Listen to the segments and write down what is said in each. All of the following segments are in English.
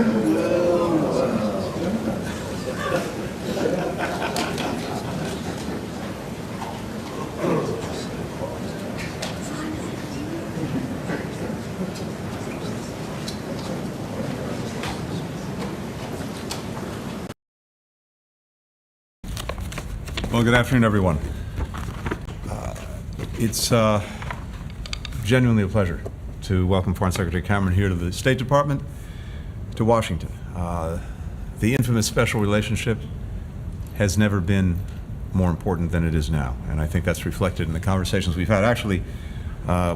Well, good afternoon, everyone. It's genuinely a pleasure to welcome Foreign Secretary Cameron here to the State Department, to Washington. The infamous special relationship has never been more important than it is now, and I think that's reflected in the conversations we've had. Actually,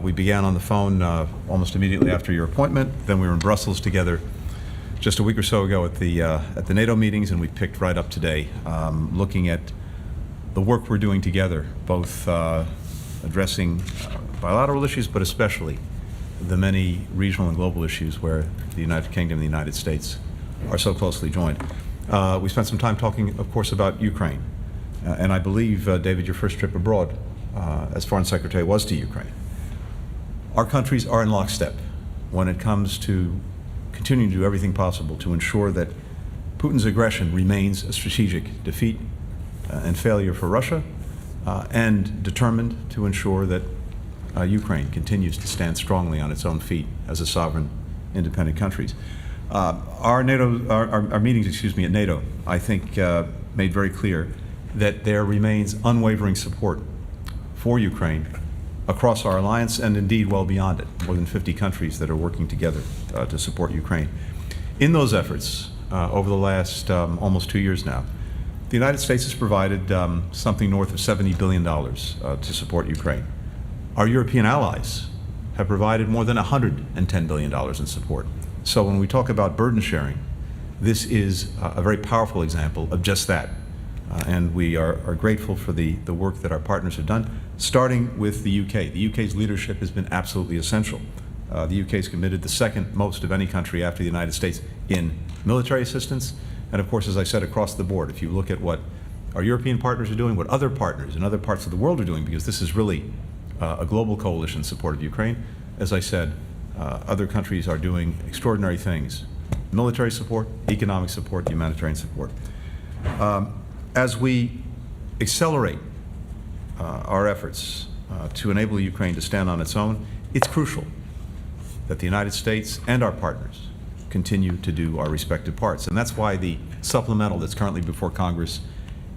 we began on the phone almost immediately after your appointment. Then we were in Brussels together just a week or so ago at the NATO meetings, and we picked right up today, looking at the work we're doing together, both addressing bilateral issues, but especially the many regional and global issues where the United Kingdom and the United States are so closely joined. We spent some time talking, of course, about Ukraine. And I believe, David, your first trip abroad as Foreign Secretary was to Ukraine. Our countries are in lockstep when it comes to continuing to do everything possible to ensure that Putin's aggression remains a strategic defeat and failure for Russia, and determined to ensure that Ukraine continues to stand strongly on its own feet as a sovereign, independent country. Our meetings, at NATO, I think, made very clear that there remains unwavering support for Ukraine across our alliance, and indeed well beyond it. More than 50 countries that are working together to support Ukraine. In those efforts, over the last almost 2 years now, the United States has provided something north of $70 billion to support Ukraine. Our European allies have provided more than $110 billion in support. So when we talk about burden sharing, this is a very powerful example of just that. And we are grateful for the work that our partners have done, starting with the UK. The UK's leadership has been absolutely essential. The UK is committed the second most of any country after the United States in military assistance. And of course, as I said, across the board, if you look at what our European partners are doing, what other partners in other parts of the world are doing, because this is really a global coalition in support of Ukraine, as I said, other countries are doing extraordinary things. Military support, economic support, humanitarian support. As we accelerate our efforts to enable Ukraine to stand on its own, it's crucial that the United States and our partners continue to do our respective parts. And that's why the supplemental that's currently before Congress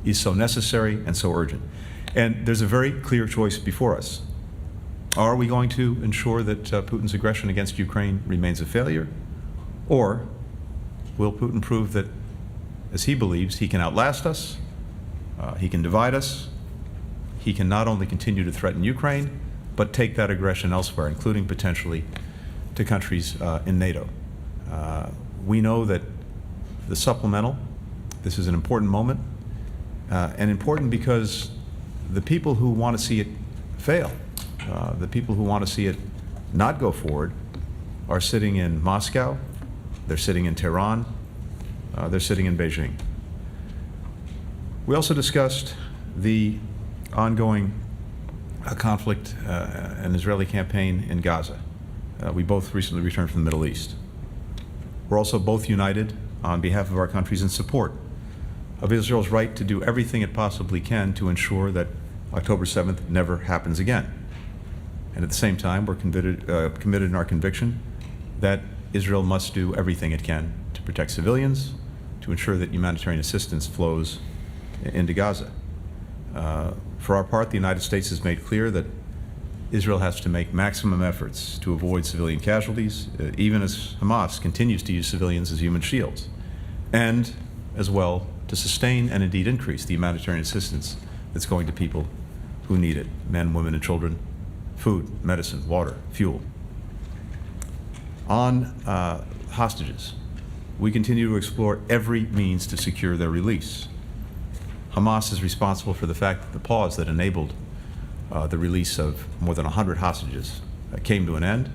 is so necessary and so urgent. And there's a very clear choice before us. Are we going to ensure that Putin's aggression against Ukraine remains a failure? Or will Putin prove that, as he believes, he can outlast us, he can divide us, he can not only continue to threaten Ukraine, but take that aggression elsewhere, including potentially to countries in NATO? We know that the supplemental, this is an important moment, and important because the people who want to see it fail, the people who want to see it not go forward, are sitting in Moscow, they're sitting in Tehran, they're sitting in Beijing. We also discussed the ongoing conflict and Israeli campaign in Gaza. We both recently returned from the Middle East. We're also both united on behalf of our countries in support of Israel's right to do everything it possibly can to ensure that October 7th never happens again. And at the same time, we're committed in our conviction that Israel must do everything it can to protect civilians, to ensure that humanitarian assistance flows into Gaza. For our part, the United States has made clear that Israel has to make maximum efforts to avoid civilian casualties, even as Hamas continues to use civilians as human shields, and as well to sustain and indeed increase the humanitarian assistance that's going to people who need it, men, women, and children, food, medicine, water, fuel. On hostages, we continue to explore every means to secure their release. Hamas is responsible for the fact that the pause that enabled the release of more than 100 hostages came to an end.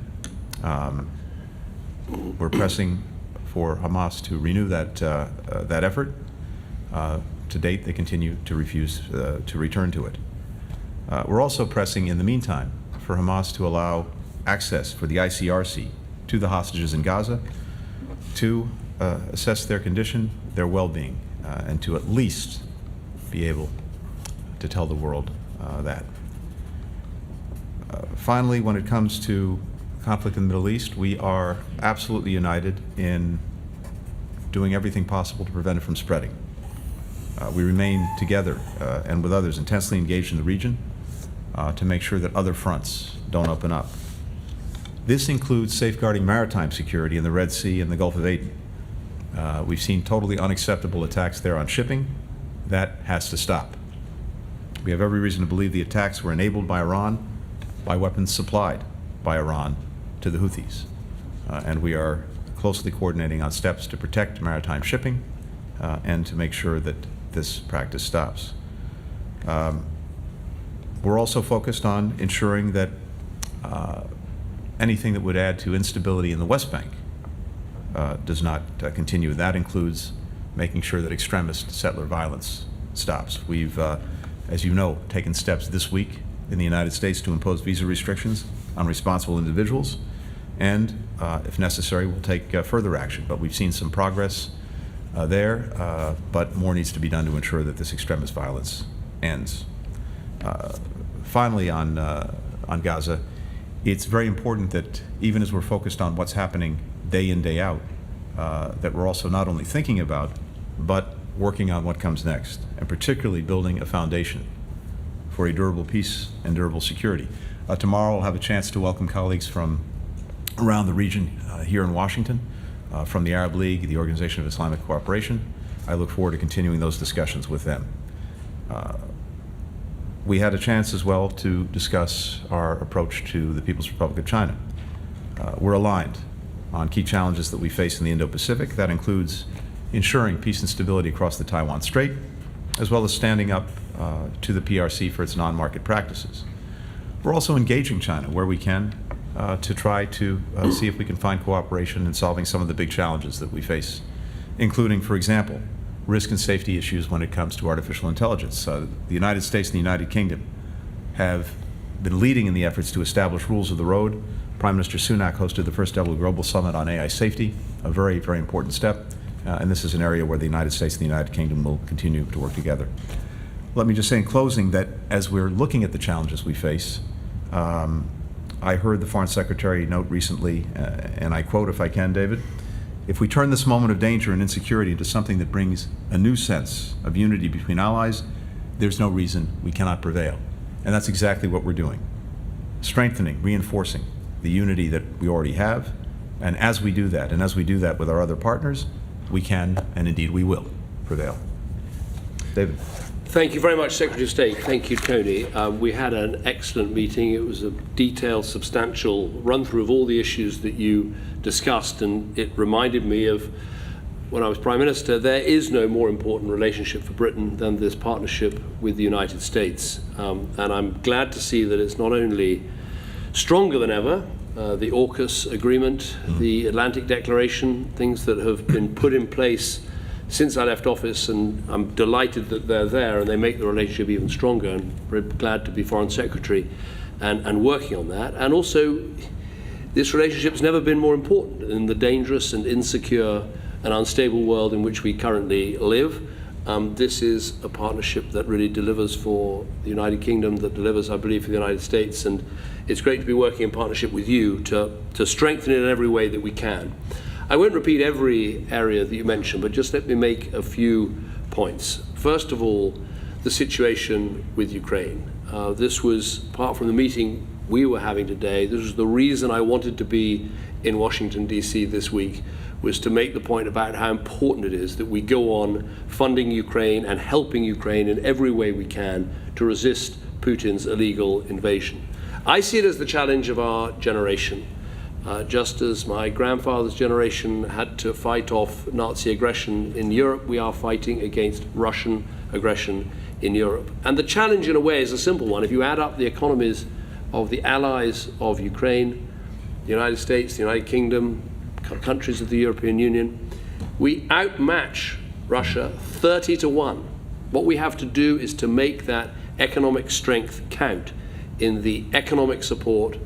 We're pressing for Hamas to renew that effort. To date, they continue to refuse to return to it. We're also pressing, in the meantime, for Hamas to allow access for the ICRC to the hostages in Gaza, to assess their condition, their well-being, and to at least be able to tell the world that. Finally, when it comes to conflict in the Middle East, we are absolutely united in doing everything possible to prevent it from spreading. We remain together and with others intensely engaged in the region to make sure that other fronts don't open up. This includes safeguarding maritime security in the Red Sea and the Gulf of Aden. We've seen totally unacceptable attacks there on shipping. That has to stop. We have every reason to believe the attacks were enabled by Iran, by weapons supplied by Iran to the Houthis. And we are closely coordinating on steps to protect maritime shipping and to make sure that this practice stops. We're also focused on ensuring that anything that would add to instability in the West Bank does not continue. That includes making sure that extremist settler violence stops. We've, as you know, taken steps this week in the United States to impose visa restrictions on responsible individuals, and if necessary, we'll take further action. But we've seen some progress there, but more needs to be done to ensure that this extremist violence ends. Finally, on Gaza, it's very important that even as we're focused on what's happening day in, day out, that we're also not only thinking about, but working on what comes next, and particularly building a foundation for a durable peace and durable security. Tomorrow I'll have a chance to welcome colleagues from around the region here in Washington, from the Arab League, the Organization of Islamic Cooperation. I look forward to continuing those discussions with them. We had a chance as well to discuss our approach to the People's Republic of China. We're aligned on key challenges that we face in the Indo-Pacific. That includes ensuring peace and stability across the Taiwan Strait, as well as standing up to the PRC for its non-market practices. We're also engaging China where we can to try to see if we can find cooperation in solving some of the big challenges that we face, including, for example, risk and safety issues when it comes to artificial intelligence. The United States and the United Kingdom have been leading in the efforts to establish rules of the road. Prime Minister Sunak hosted the first ever global summit on AI safety, a very, very important step. And this is an area where the United States and the United Kingdom will continue to work together. Let me just say in closing that as we're looking at the challenges we face, I heard the Foreign Secretary note recently, and I quote if I can, David, "If we turn this moment of danger and insecurity into something that brings a new sense of unity between allies, there's no reason we cannot prevail." And that's exactly what we're doing, strengthening, reinforcing the unity that we already have. And as we do that, and as we do that with our other partners, we can, and indeed we will, prevail. David. Thank you very much, Secretary of State. Thank you, Tony. We had an excellent meeting. It was a detailed, substantial run-through of all the issues that you discussed, and it reminded me of when I was Prime Minister. There is no more important relationship for Britain than this partnership with the United States. And I'm glad to see that it's not only stronger than ever, the AUKUS agreement, the Atlantic Declaration, things that have been put in place since I left office, and I'm delighted that they're there and they make the relationship even stronger, and very glad to be Foreign Secretary and working on that. And also, this relationship has never been more important in the dangerous and insecure and unstable world in which we currently live. This is a partnership that really delivers for the United Kingdom, that delivers, I believe, for the United States, and it's great to be working in partnership with you to strengthen it in every way that we can. I won't repeat every area that you mentioned, but just let me make a few points. First of all, the situation with Ukraine. This was, apart from the meeting we were having today, this was the reason I wanted to be in Washington, D.C. this week, was to make the point about how important it is that we go on funding Ukraine and helping Ukraine in every way we can to resist Putin's illegal invasion. I see it as the challenge of our generation. Just as my grandfather's generation had to fight off Nazi aggression in Europe, we are fighting against Russian aggression in Europe. And the challenge, in a way, is a simple one. If you add up the economies of the allies of Ukraine, the United States, the United Kingdom, countries of the European Union, we outmatch Russia 30-1. What we have to do is to make that economic strength count in the economic support,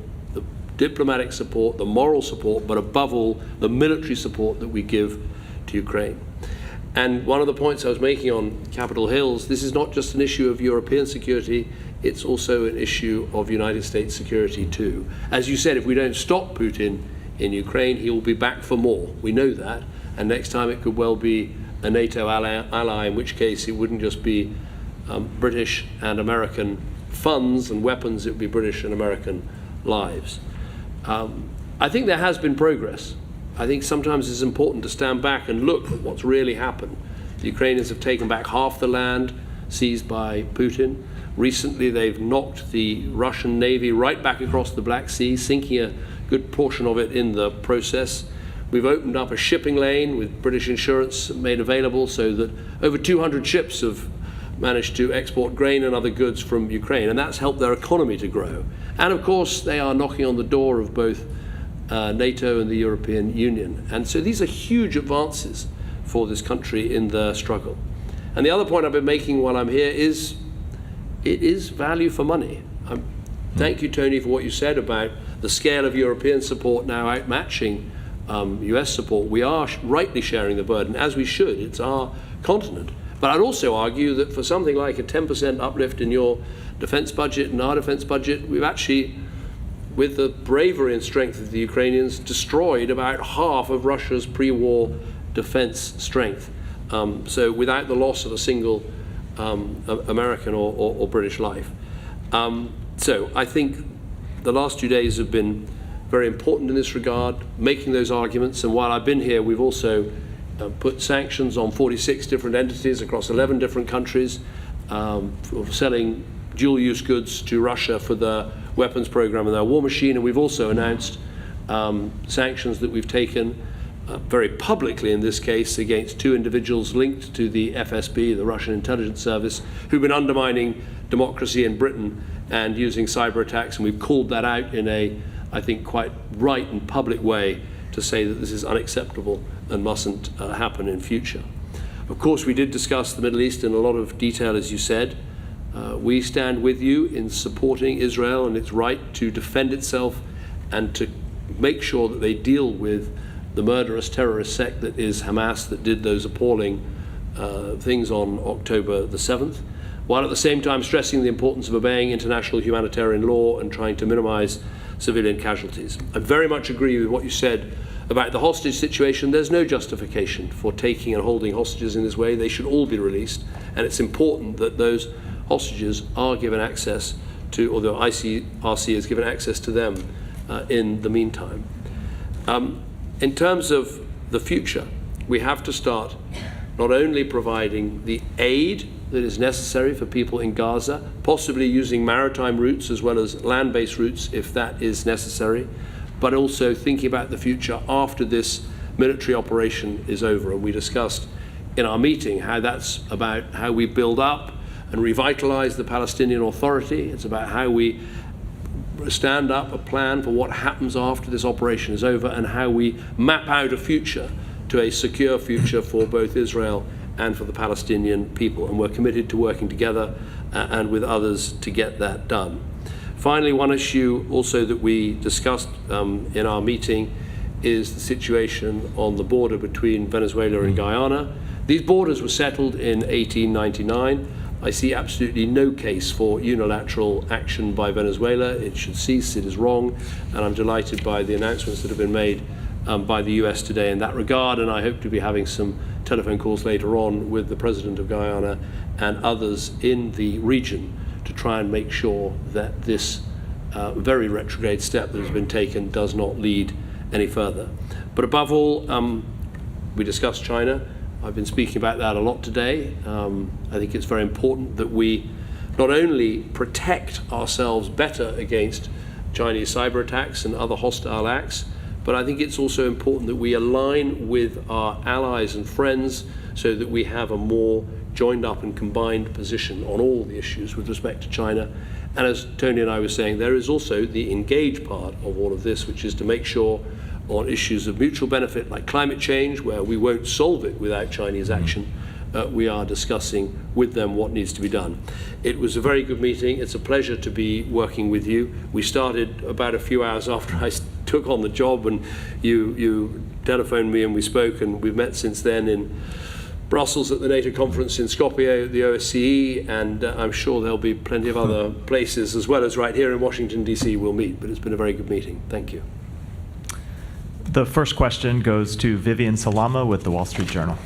diplomatic support, the moral support, but above all, the military support that we give to Ukraine. And one of the points I was making on Capitol Hills, this is not just an issue of European security, it's also an issue of United States security too. As you said, if we don't stop Putin in Ukraine, he will be back for more. We know that. And next time it could well be a NATO ally, in which case it wouldn't just be British and American funds and weapons, it would be British and American lives. I think there has been progress. I think sometimes it's important to stand back and look at what's really happened. The Ukrainians have taken back half the land seized by Putin. Recently, they've knocked the Russian Navy right back across the Black Sea, sinking a good portion of it in the process. We've opened up a shipping lane with British insurance made available so that over 200 ships have managed to export grain and other goods from Ukraine, and that's helped their economy to grow. And of course, they are knocking on the door of both NATO and the European Union. And so these are huge advances for this country in the struggle. And the other point I've been making while I'm here is it is value for money. Thank you, Tony, for what you said about the scale of European support now outmatching US support. We are rightly sharing the burden, as we should. It's our continent. But I'd also argue that for something like a 10% uplift in your defense budget and our defense budget, we've actually, with the bravery and strength of the Ukrainians, destroyed about half of Russia's pre-war defense strength. So without the loss of a single American or British life. So I think the last 2 days have been very important in this regard, making those arguments. And while I've been here, we've also put sanctions on 46 different entities across 11 different countries for selling dual-use goods to Russia for the weapons program and their war machine. And we've also announced sanctions that we've taken very publicly in this case against 2 individuals linked to the FSB, the Russian intelligence service, who've been undermining democracy in Britain and using cyber attacks. And we've called that out in a, I think, quite right and public way to say that this is unacceptable and mustn't happen in future. Of course, we did discuss the Middle East in a lot of detail, as you said. We stand with you in supporting Israel and its right to defend itself and to make sure that they deal with the murderous terrorist sect that is Hamas, that did those appalling things on October the 7th, while at the same time stressing the importance of obeying international humanitarian law and trying to minimize civilian casualties. I very much agree with what you said about the hostage situation. There's no justification for taking and holding hostages in this way. They should all be released, and it's important that those hostages are given access to, or the ICRC is given access to them in the meantime. In terms of the future, we have to start not only providing the aid that is necessary for people in Gaza, possibly using maritime routes as well as land-based routes if that is necessary, but also thinking about the future after this military operation is over. And we discussed in our meeting how that's about how we build up and revitalize the Palestinian Authority. It's about how we stand up a plan for what happens after this operation is over and how we map out a future to a secure future for both Israel and for the Palestinian people. And we're committed to working together and with others to get that done. Finally, one issue also that we discussed in our meeting is the situation on the border between Venezuela and Guyana. These borders were settled in 1899. I see absolutely no case for unilateral action by Venezuela. It should cease. It is wrong. And I'm delighted by the announcements that have been made by the US today in that regard. And I hope to be having some telephone calls later on with the President of Guyana and others in the region to try and make sure that this very retrograde step that has been taken does not lead any further. But above all, we discussed China. I've been speaking about that a lot today. I think it's very important that we not only protect ourselves better against Chinese cyber attacks and other hostile acts, but I think it's also important that we align with our allies and friends so that we have a more joined up and combined position on all the issues with respect to China. And as Tony and I were saying, there is also the engage part of all of this, which is to make sure on issues of mutual benefit like climate change, where we won't solve it without Chinese action, we are discussing with them what needs to be done. It was a very good meeting. It's a pleasure to be working with you. We started about a few hours after I took on the job, and you telephoned me and we spoke, and we've met since then in Brussels at the NATO conference, in Skopje at the OSCE, and I'm sure there'll be plenty of other places as well as right here in Washington, D.C. we'll meet. But it's been a very good meeting. Thank you. The first question goes to Vivian Salama with the Wall Street Journal.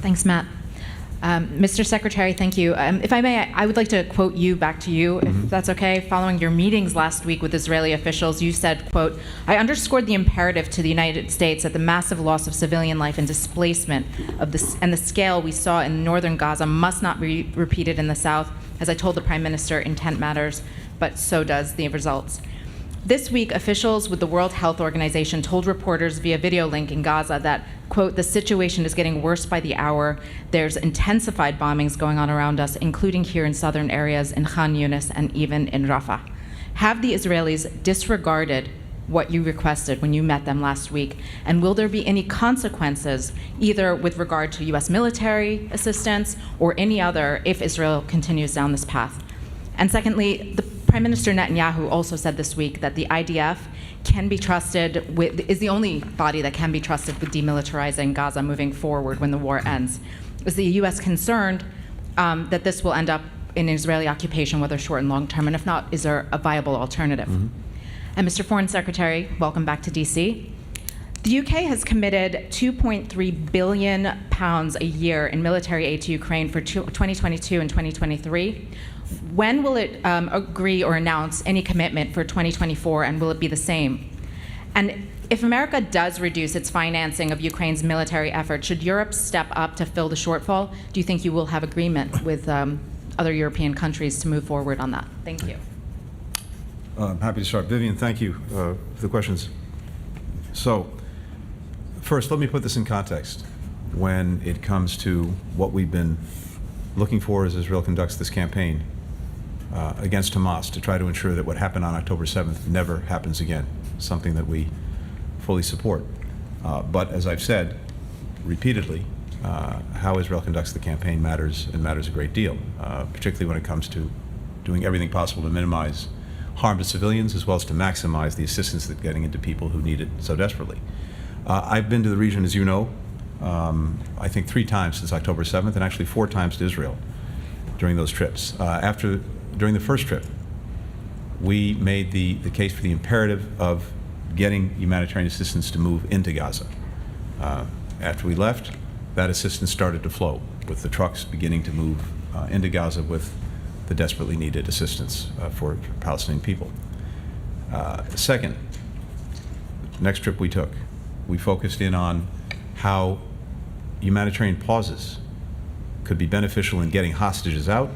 Thanks, Matt. Mr. Secretary, thank you. If I may, I would like to quote you back to you, if that's okay. Following your meetings last week with Israeli officials, you said, quote, "I underscored the imperative to the United States that the massive loss of civilian life and displacement of this and the scale we saw in northern Gaza must not be repeated in the South. As I told the Prime Minister, intent matters, but so does the results." This week, officials with the World Health Organization told reporters via video link in Gaza that, quote, "the situation is getting worse by the hour. There's intensified bombings going on around us, including here in southern areas, in Khan Yunis and even in Rafah." Have the Israelis disregarded what you requested when you met them last week? And will there be any consequences, either with regard to U.S. military assistance or any other, if Israel continues down this path? And secondly, the Prime Minister Netanyahu also said this week that the IDF can be trusted is the only body that can be trusted with demilitarizing Gaza moving forward when the war ends. Is the U.S. concerned that this will end up in Israeli occupation, whether short and long term? And if not, is there a viable alternative? And Mr. Foreign Secretary, welcome back to D.C. The UK has committed £2.3 billion a year in military aid to Ukraine for 2022 and 2023. When will it agree or announce any commitment for 2024, and will it be the same? And if America does reduce its financing of Ukraine's military effort, should Europe step up to fill the shortfall? Do you think you will have agreement with other European countries to move forward on that? Thank you. I'm happy to start. Vivian, thank you for the questions. So, first, let me put this in context when it comes to what we've been looking for as Israel conducts this campaign against Hamas to try to ensure that what happened on October 7th never happens again, something that we fully support. But as I've said repeatedly, how Israel conducts the campaign matters, and matters a great deal, particularly when it comes to doing everything possible to minimize harm to civilians as well as to maximize the assistance that's getting into people who need it so desperately. I've been to the region, as you know, I think 3 times since October 7th, and actually 4 times to Israel during those trips. During the first trip, we made the case for the imperative of getting humanitarian assistance to move into Gaza. After we left, that assistance started to flow, with the trucks beginning to move into Gaza with the desperately needed assistance for Palestinian people. Second, next trip we took, we focused in on how humanitarian pauses could be beneficial in getting hostages out,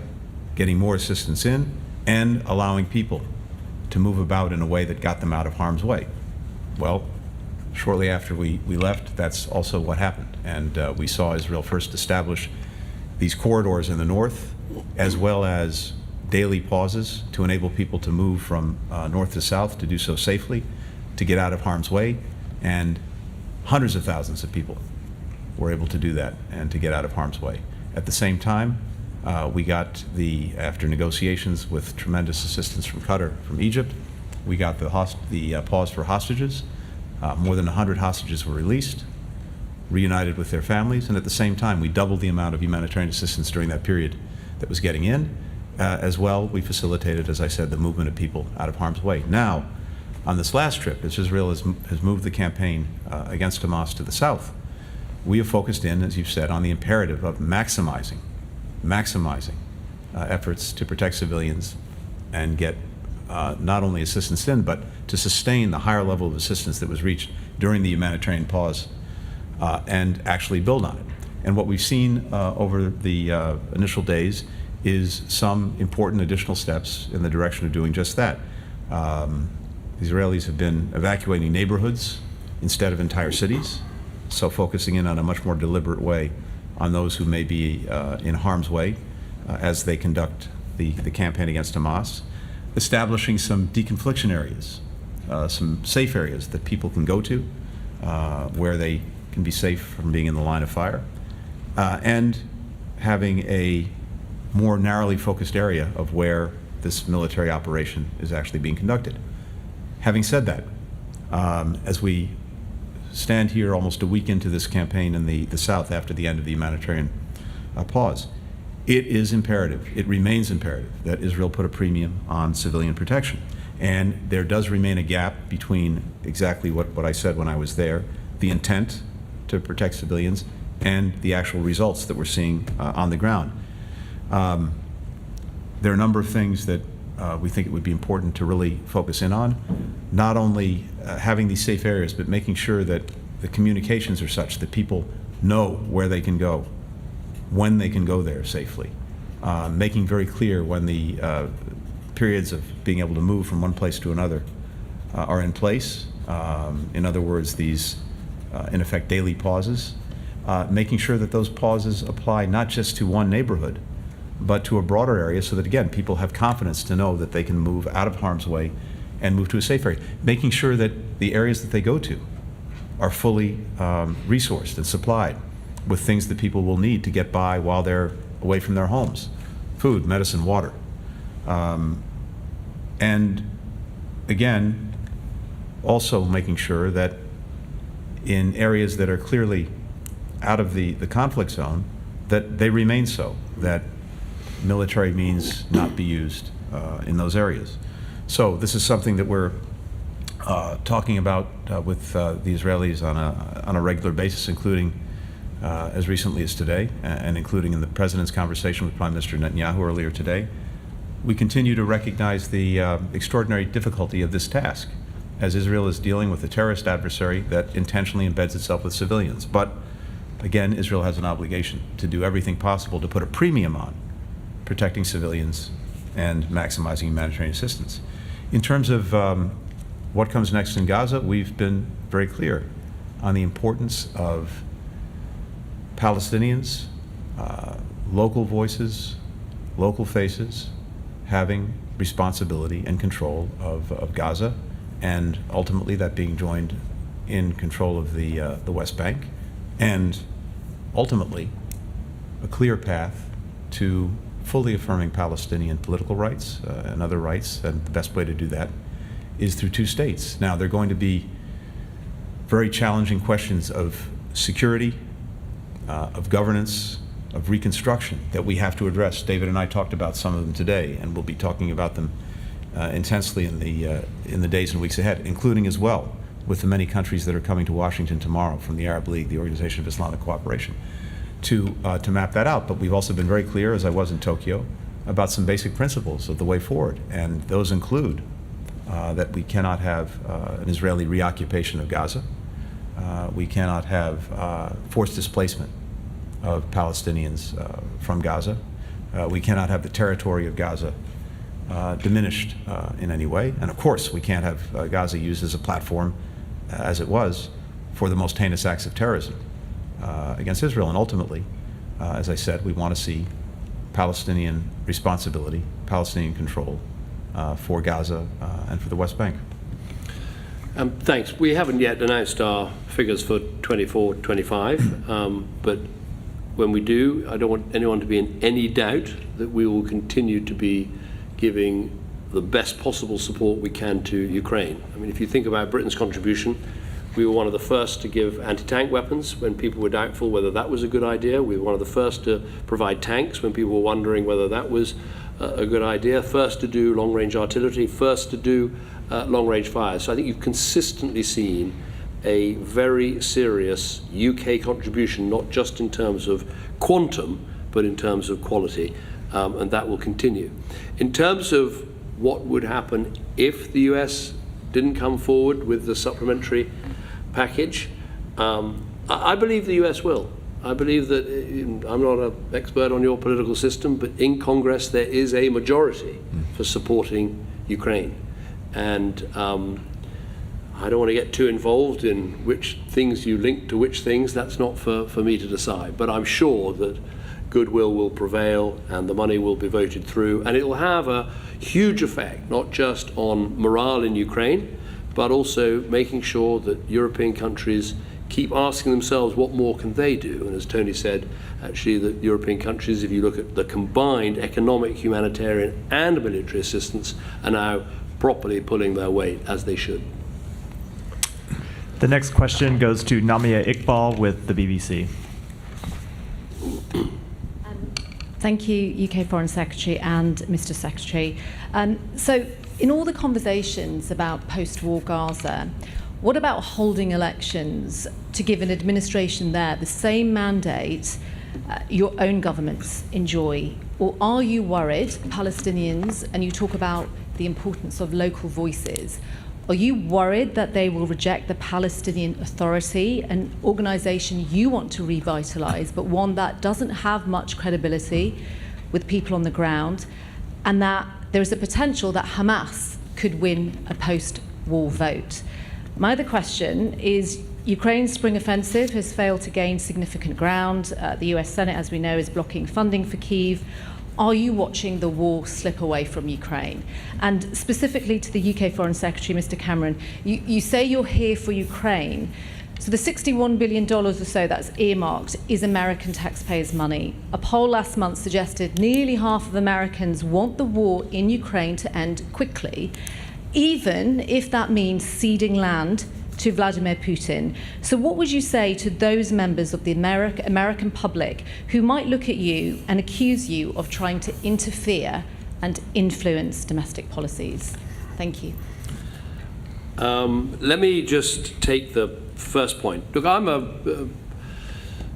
getting more assistance in, and allowing people to move about in a way that got them out of harm's way. Well, shortly after we left, that's also what happened. And we saw Israel first establish these corridors in the north, as well as daily pauses to enable people to move from north to south, to do so safely, to get out of harm's way. And hundreds of thousands of people were able to do that and to get out of harm's way. At the same time, we got after negotiations with tremendous assistance from Qatar, from Egypt, we got the pause for hostages. More than 100 hostages were released, reunited with their families, and at the same time, we doubled the amount of humanitarian assistance during that period that was getting in. As well, we facilitated, as I said, the movement of people out of harm's way. Now, on this last trip, as Israel has moved the campaign against Hamas to the south, we have focused in, as you've said, on the imperative of maximizing efforts to protect civilians and get not only assistance in, but to sustain the higher level of assistance that was reached during the humanitarian pause and actually build on it. And what we've seen over the initial days is some important additional steps in the direction of doing just that. The Israelis have been evacuating neighborhoods instead of entire cities, so focusing in on a much more deliberate way on those who may be in harm's way as they conduct the campaign against Hamas, establishing some deconfliction areas, some safe areas that people can go to where they can be safe from being in the line of fire, and having a more narrowly focused area of where this military operation is actually being conducted. Having said that, as we stand here almost a week into this campaign in the South after the end of the humanitarian pause, it is imperative, it remains imperative that Israel put a premium on civilian protection. And there does remain a gap between exactly what I said when I was there, the intent to protect civilians, and the actual results that we're seeing on the ground. There are a number of things that we think it would be important to really focus in on, not only having these safe areas, but making sure that the communications are such that people know where they can go, when they can go there safely, making very clear when the periods of being able to move from one place to another are in place. In other words, these, in effect, daily pauses, making sure that those pauses apply not just to one neighborhood, but to a broader area so that, again, people have confidence to know that they can move out of harm's way and move to a safe area. Making sure that the areas that they go to are fully resourced and supplied with things that people will need to get by while they're away from their homes: food, medicine, water. And again, also making sure that in areas that are clearly out of the conflict zone, that they remain so, that military means not be used in those areas. So this is something that we're talking about with the Israelis on a regular basis, including as recently as today, and including in the President's conversation with Prime Minister Netanyahu earlier today. We continue to recognize the extraordinary difficulty of this task, as Israel is dealing with a terrorist adversary that intentionally embeds itself with civilians. But again, Israel has an obligation to do everything possible to put a premium on protecting civilians and maximizing humanitarian assistance. In terms of what comes next in Gaza, we've been very clear on the importance of Palestinians, local voices, local faces, having responsibility and control of Gaza, and ultimately that being joined in control of the West Bank, and ultimately a clear path to fully affirming Palestinian political rights and other rights, and the best way to do that is through two states. Now, there are going to be very challenging questions of security, of governance, of reconstruction that we have to address. David and I talked about some of them today, and we'll be talking about them intensely in the days and weeks ahead, including as well with the many countries that are coming to Washington tomorrow from the Arab League, the Organization of Islamic Cooperation, to map that out. But we've also been very clear, as I was in Tokyo, about some basic principles of the way forward, and those include that we cannot have an Israeli reoccupation of Gaza. We cannot have forced displacement of Palestinians from Gaza. We cannot have the territory of Gaza diminished in any way. And of course, we can't have Gaza used as a platform, as it was, for the most heinous acts of terrorism against Israel. And ultimately, as I said, we want to see Palestinian responsibility, Palestinian control for Gaza and for the West Bank. Thanks. We haven't yet announced our figures for 24-25, but when we do, I don't want anyone to be in any doubt that we will continue to be giving the best possible support we can to Ukraine. I mean, if you think about Britain's contribution, we were one of the first to give anti-tank weapons when people were doubtful whether that was a good idea. We were one of the first to provide tanks when people were wondering whether that was a good idea. First to do long-range artillery, first to do long-range fires. So I think you've consistently seen a very serious UK contribution, not just in terms of quantum, but in terms of quality, and that will continue. In terms of what would happen if the US didn't come forward with the supplementary package, I believe the US will. I believe that, I'm not an expert on your political system, but in Congress there is a majority for supporting Ukraine. And I don't want to get too involved in which things you link to which things. That's not for me to decide. But I'm sure that goodwill will prevail and the money will be voted through. And it will have a huge effect, not just on morale in Ukraine, but also making sure that European countries keep asking themselves what more can they do. And as Tony said, actually the European countries, if you look at the combined economic, humanitarian and military assistance, are now properly pulling their weight, as they should. The next question goes to Namia Iqbal with the BBC. Thank you, UK Foreign Secretary and Mr. Secretary. So in all the conversations about post-war Gaza, what about holding elections to give an administration there the same mandate your own governments enjoy? Or are you worried, Palestinians, and you talk about the importance of local voices, are you worried that they will reject the Palestinian Authority, an organization you want to revitalize, but one that doesn't have much credibility with people on the ground, and that there is a potential that Hamas could win a post-war vote? My other question is, Ukraine's spring offensive has failed to gain significant ground. The US Senate, as we know, is blocking funding for Kyiv. Are you watching the war slip away from Ukraine? And specifically to the UK Foreign Secretary, Mr. Cameron, you say you're here for Ukraine. So the $61 billion or so that's earmarked is American taxpayers' money. A poll last month suggested nearly half of Americans want the war in Ukraine to end quickly, even if that means ceding land to Vladimir Putin. So what would you say to those members of the American public who might look at you and accuse you of trying to interfere and influence domestic policies? Thank you. Let me just take the first point. Look, I'm a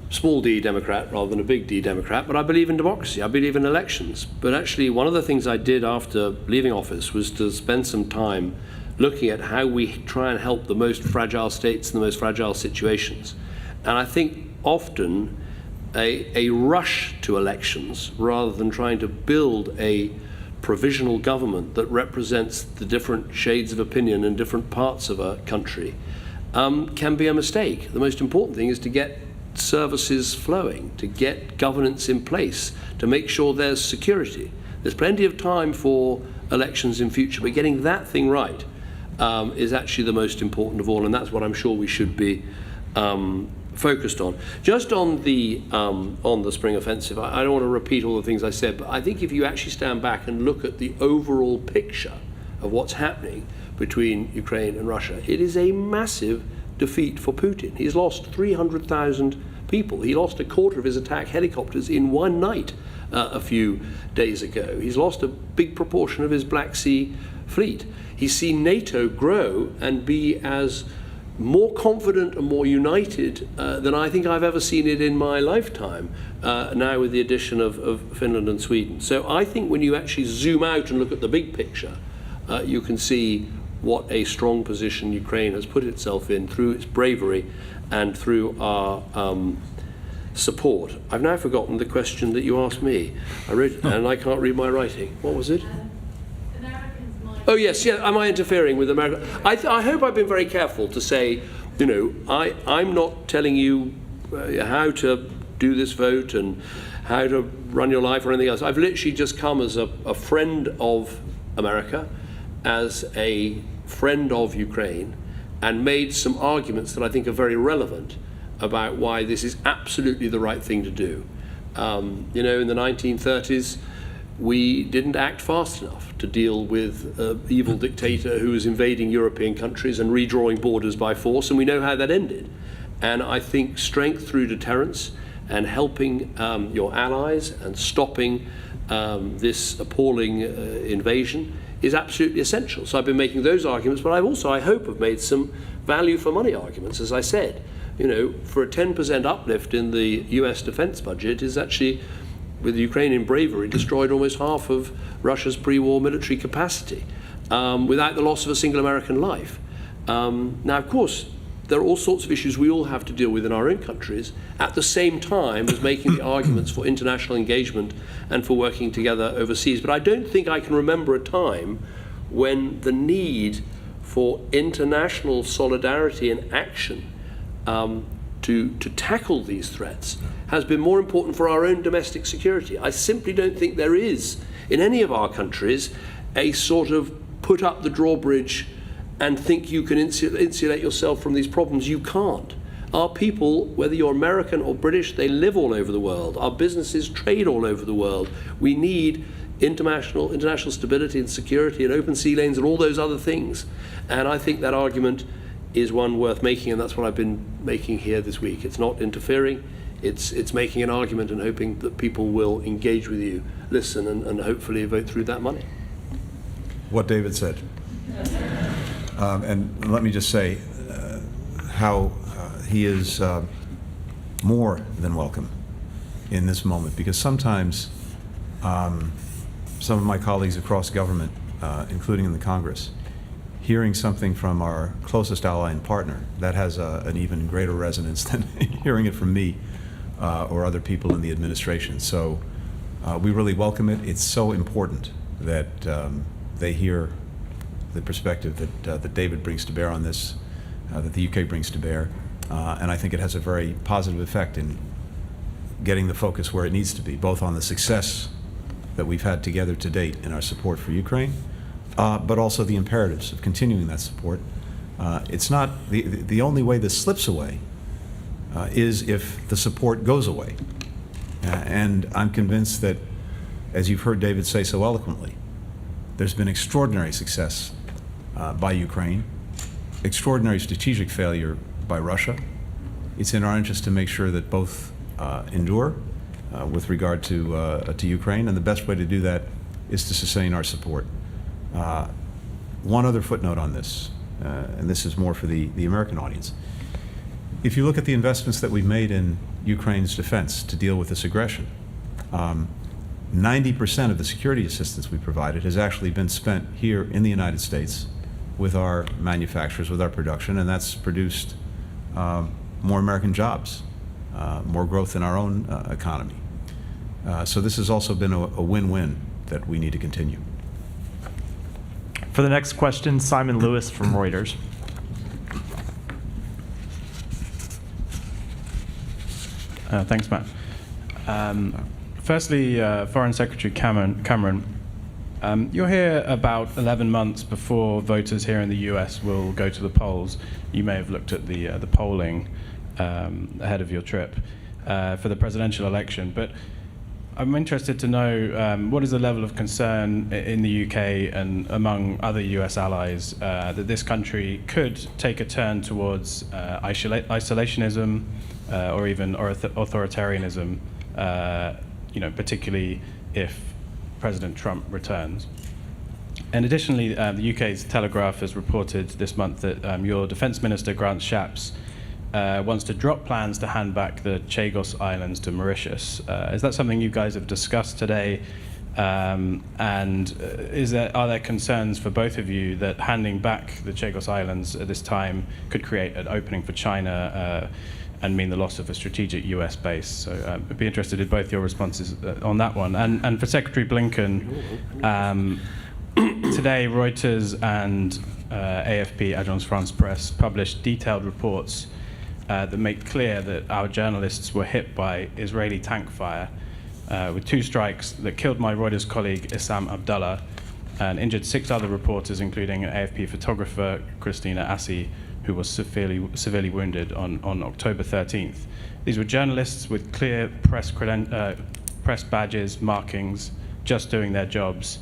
small d Democrat rather than a big D Democrat, but I believe in democracy. I believe in elections. But actually, one of the things I did after leaving office was to spend some time looking at how we try and help the most fragile states in the most fragile situations. And I think often a rush to elections rather than trying to build a provisional government that represents the different shades of opinion in different parts of a country can be a mistake. The most important thing is to get services flowing, to get governance in place, to make sure there's security. There's plenty of time for elections in future, but getting that thing right is actually the most important of all, and that's what I'm sure we should be focused on. Just on the spring offensive, I don't want to repeat all the things I said, but I think if you actually stand back and look at the overall picture of what's happening between Ukraine and Russia, it is a massive defeat for Putin. He's lost 300,000 people. He lost a quarter of his attack helicopters in one night a few days ago. He's lost a big proportion of his Black Sea fleet. He's seen NATO grow and be as more confident and more united than I think I've ever seen it in my lifetime, now with the addition of Finland and Sweden. So I think when you actually zoom out and look at the big picture, you can see what a strong position Ukraine has put itself in through its bravery and through our support. I've now forgotten the question that you asked me. I wrote it and I can't read my writing. What was it? Oh yes, yeah. Am I interfering with America? I hope I've been very careful to say, you know, I'm not telling you how to do this vote and how to run your life or anything else. I've literally just come as a friend of America, as a friend of Ukraine, and made some arguments that I think are very relevant about why this is absolutely the right thing to do. You know, in the 1930s, we didn't act fast enough to deal with an evil dictator who was invading European countries and redrawing borders by force, and we know how that ended. And I think strength through deterrence and helping your allies and stopping this appalling invasion is absolutely essential. So I've been making those arguments, but I've also, I hope, have made some value for money arguments. As I said, you know, for a 10% uplift in the US defense budget is actually, with Ukrainian bravery, destroyed almost half of Russia's pre-war military capacity without the loss of a single American life. Now, of course, there are all sorts of issues we all have to deal with in our own countries at the same time as making the arguments for international engagement and for working together overseas. But I don't think I can remember a time when the need for international solidarity and action to tackle these threats has been more important for our own domestic security. I simply don't think there is, in any of our countries, a sort of put up the drawbridge and think you can insulate yourself from these problems. You can't. Our people, whether you're American or British, they live all over the world. Our businesses trade all over the world. We need international stability and security and open sea lanes and all those other things. And I think that argument is one worth making, and that's what I've been making here this week. It's not interfering, it's making an argument and hoping that people will engage with you, listen, and hopefully vote through that money. What David said. And let me just say how he is more than welcome in this moment, because sometimes some of my colleagues across government, including in the Congress, hearing something from our closest ally and partner, that has an even greater resonance than hearing it from me or other people in the administration. So we really welcome it. It's so important that they hear the perspective that David brings to bear on this, that the UK brings to bear. And I think it has a very positive effect in getting the focus where it needs to be, both on the success that we've had together to date in our support for Ukraine, but also the imperatives of continuing that support. It's not the only way this slips away is if the support goes away. And I'm convinced that, as you've heard David say so eloquently, there's been extraordinary success by Ukraine, extraordinary strategic failure by Russia. It's in our interest to make sure that both endure with regard to Ukraine, and the best way to do that is to sustain our support. One other footnote on this, and this is more for the American audience. If you look at the investments that we've made in Ukraine's defense to deal with this aggression, 90% of the security assistance we provided has actually been spent here in the United States with our manufacturers, with our production, and that's produced more American jobs, more growth in our own economy. So this has also been a win-win that we need to continue. For the next question, Simon Lewis from Reuters. Thanks, Matt. Firstly, Foreign Secretary Cameron, you're here about 11 months before voters here in the US will go to the polls. You may have looked at the polling ahead of your trip for the presidential election, but I'm interested to know what is the level of concern in the UK and among other US allies that this country could take a turn towards isolationism or even authoritarianism, particularly if President Trump returns. And additionally, the UK's Telegraph has reported this month that your Defence Minister, Grant Shapps, wants to drop plans to hand back the Chagos Islands to Mauritius. Is that something you guys have discussed today? And are there concerns for both of you that handing back the Chagos Islands at this time could create an opening for China and mean the loss of a strategic US base? So I'd be interested in both your responses on that one. And for Secretary Blinken, today Reuters and AFP, Agence France Presse, published detailed reports that make clear that our journalists were hit by Israeli tank fire with 2 strikes that killed my Reuters colleague Issam Abdullah and injured 6 other reporters, including an AFP photographer, Christina Assi, who was severely wounded on October 13th. These were journalists with clear press badges, markings, just doing their jobs,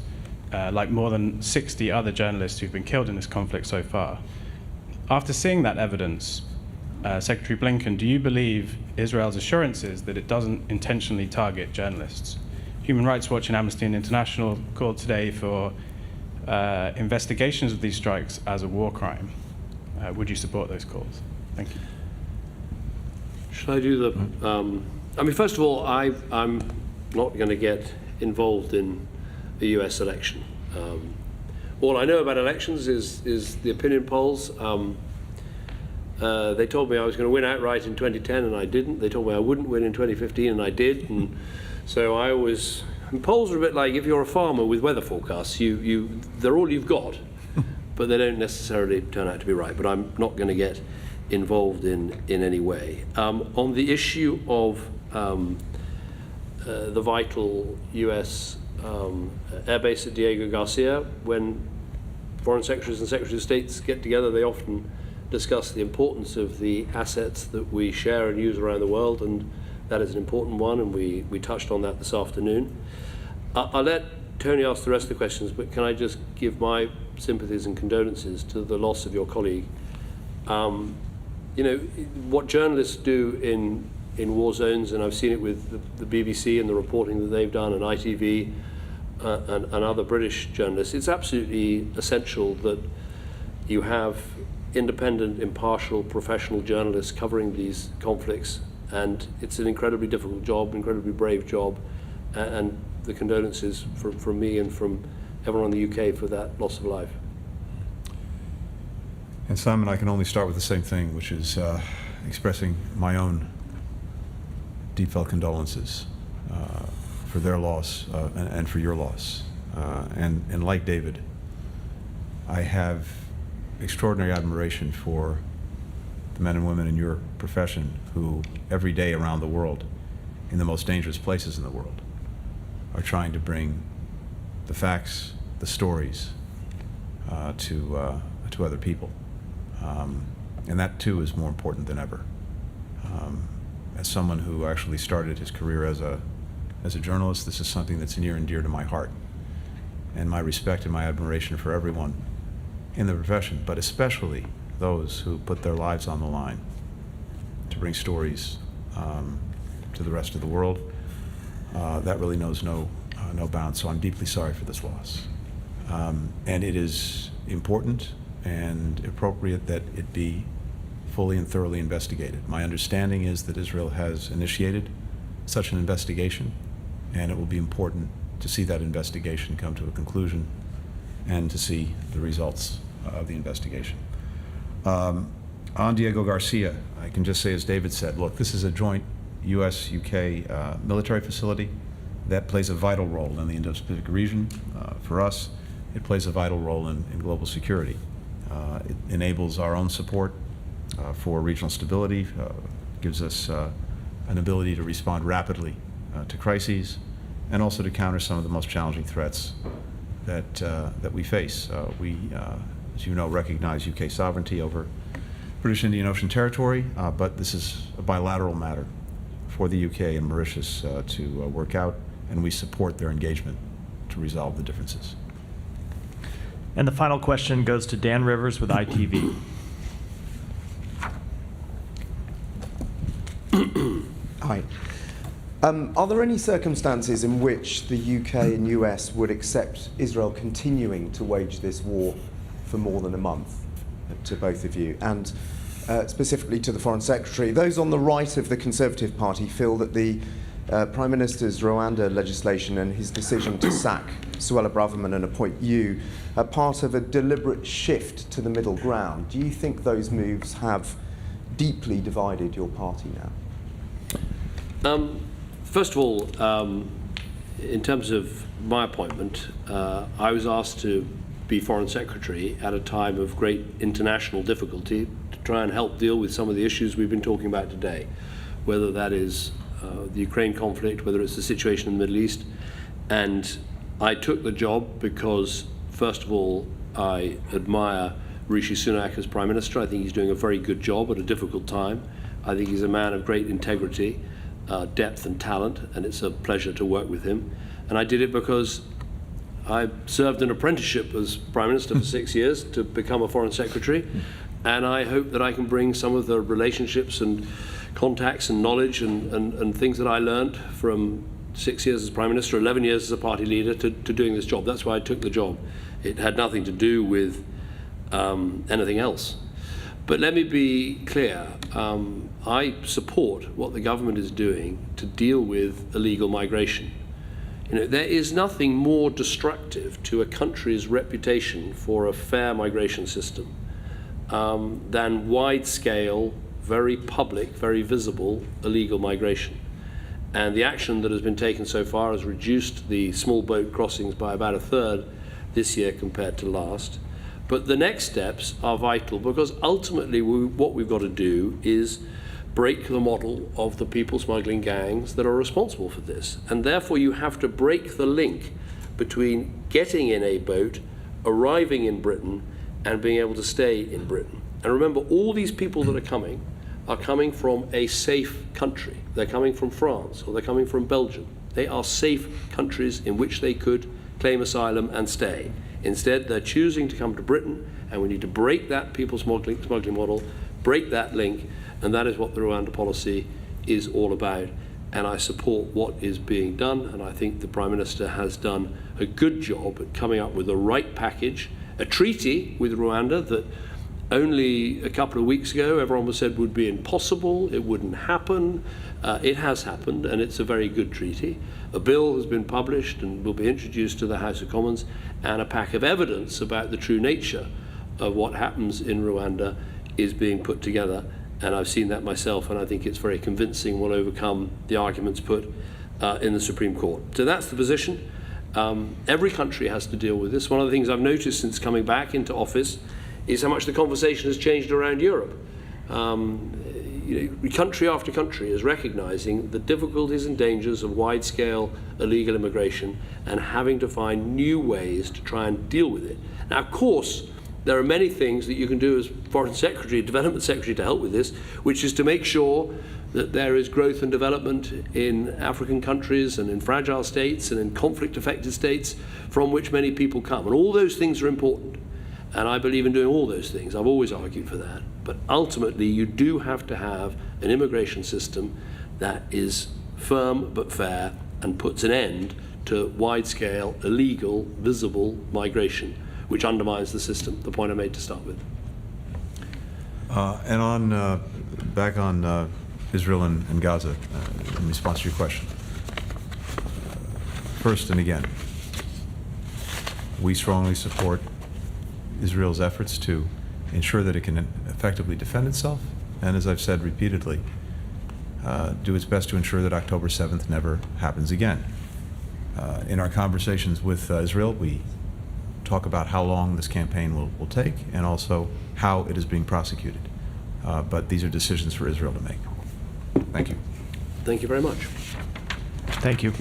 like more than 60 other journalists who've been killed in this conflict so far. After seeing that evidence, Secretary Blinken, do you believe Israel's assurances that it doesn't intentionally target journalists? Human Rights Watch and Amnesty International called today for investigations of these strikes as a war crime. Would you support those calls? Thank you. Should I do the... first of all, I'm not going to get involved in the US election. All I know about elections is the opinion polls. They told me I was going to win outright in 2010, and I didn't. They told me I wouldn't win in 2015, and I did. And so I always... And polls are a bit like if you're a farmer with weather forecasts. They're all you've got, but they don't necessarily turn out to be right. But I'm not going to get involved in any way. On the issue of the vital US airbase at Diego Garcia, when foreign secretaries and secretaries of states get together, they often discussed the importance of the assets that we share and use around the world, and that is an important one, and we touched on that this afternoon. I'll let Tony ask the rest of the questions, but can I just give my sympathies and condolences to the loss of your colleague. You know, what journalists do in war zones, and I've seen it with the BBC and the reporting that they've done, and ITV and other British journalists, it's absolutely essential that you have independent, impartial, professional journalists covering these conflicts, and it's an incredibly difficult job, incredibly brave job, and the condolences from me and from everyone in the UK for that loss of life. And Simon, I can only start with the same thing, which is expressing my own deep felt condolences for their loss and for your loss. And like David, I have extraordinary admiration for the men and women in your profession who every day around the world, in the most dangerous places in the world, are trying to bring the facts, the stories to other people. And that too is more important than ever. As someone who actually started his career as a journalist, this is something that's near and dear to my heart. And my respect and my admiration for everyone in the profession, but especially those who put their lives on the line to bring stories to the rest of the world, that really knows no bounds. So I'm deeply sorry for this loss. And it is important and appropriate that it be fully and thoroughly investigated. My understanding is that Israel has initiated such an investigation, and it will be important to see that investigation come to a conclusion and to see the results of the investigation. On Diego Garcia, I can just say, as David said, look, this is a joint US-UK military facility that plays a vital role in the Indo-Pacific region. For us, it plays a vital role in global security. It enables our own support for regional stability, gives us an ability to respond rapidly to crises, and also to counter some of the most challenging threats that we face. We, as you know, recognize UK sovereignty over British Indian Ocean territory, but this is a bilateral matter for the UK and Mauritius to work out, and we support their engagement to resolve the differences. And the final question goes to Dan Rivers with ITV. Hi. Are there any circumstances in which the UK and US would accept Israel continuing to wage this war for more than a month? To both of you, and specifically to the Foreign Secretary. Those on the right of the Conservative Party feel that the Prime Minister's Rwanda legislation and his decision to sack Suella Braverman and appoint you are part of a deliberate shift to the middle ground. Do you think those moves have deeply divided your party now? First of all, in terms of my appointment, I was asked to be Foreign Secretary at a time of great international difficulty to try and help deal with some of the issues we've been talking about today, whether that is the Ukraine conflict, whether it's the situation in the Middle East. And I took the job because, first of all, I admire Rishi Sunak as Prime Minister. I think he's doing a very good job at a difficult time. I think he's a man of great integrity, depth and talent, and it's a pleasure to work with him. And I did it because I served an apprenticeship as Prime Minister for 6 years to become a Foreign Secretary, and I hope that I can bring some of the relationships and contacts and knowledge and things that I learned from 6 years as Prime Minister, 11 years as a party leader to doing this job. That's why I took the job. It had nothing to do with anything else. But let me be clear, I support what the government is doing to deal with illegal migration. You know, there is nothing more destructive to a country's reputation for a fair migration system than wide-scale, very public, very visible illegal migration. And the action that has been taken so far has reduced the small boat crossings by about 1/3 this year compared to last. But the next steps are vital, because ultimately what we've got to do is break the model of the people smuggling gangs that are responsible for this. And therefore you have to break the link between getting in a boat, arriving in Britain, and being able to stay in Britain. And remember, all these people that are coming from a safe country. They're coming from France, or they're coming from Belgium. They are safe countries in which they could claim asylum and stay. Instead, they're choosing to come to Britain, and we need to break that people smuggling model, break that link, and that is what the Rwanda policy is all about. And I support what is being done, and I think the Prime Minister has done a good job at coming up with the right package, a treaty with Rwanda that only a couple of weeks ago everyone said would be impossible, it wouldn't happen. It has happened, and it's a very good treaty. A bill has been published and will be introduced to the House of Commons, and a pack of evidence about the true nature of what happens in Rwanda is being put together. And I've seen that myself, and I think it's very convincing, will overcome the arguments put in the Supreme Court. So that's the position. Every country has to deal with this. One of the things I've noticed since coming back into office is how much the conversation has changed around Europe. Country after country is recognizing the difficulties and dangers of wide-scale illegal immigration and having to find new ways to try and deal with it. Now, of course, there are many things that you can do as Foreign Secretary, Development Secretary to help with this, which is to make sure that there is growth and development in African countries and in fragile states and in conflict-affected states from which many people come. And all those things are important. And I believe in doing all those things. I've always argued for that. But ultimately, you do have to have an immigration system that is firm but fair and puts an end to wide-scale, illegal, visible migration, which undermines the system, the point I made to start with. And on back on Israel and Gaza, in response to your question. First and again, we strongly support Israel's efforts to ensure that it can effectively defend itself, and as I've said repeatedly, do its best to ensure that October 7th never happens again. In our conversations with Israel, we talk about how long this campaign will take and also how it is being prosecuted. But these are decisions for Israel to make. Thank you. Thank you very much. Thank you.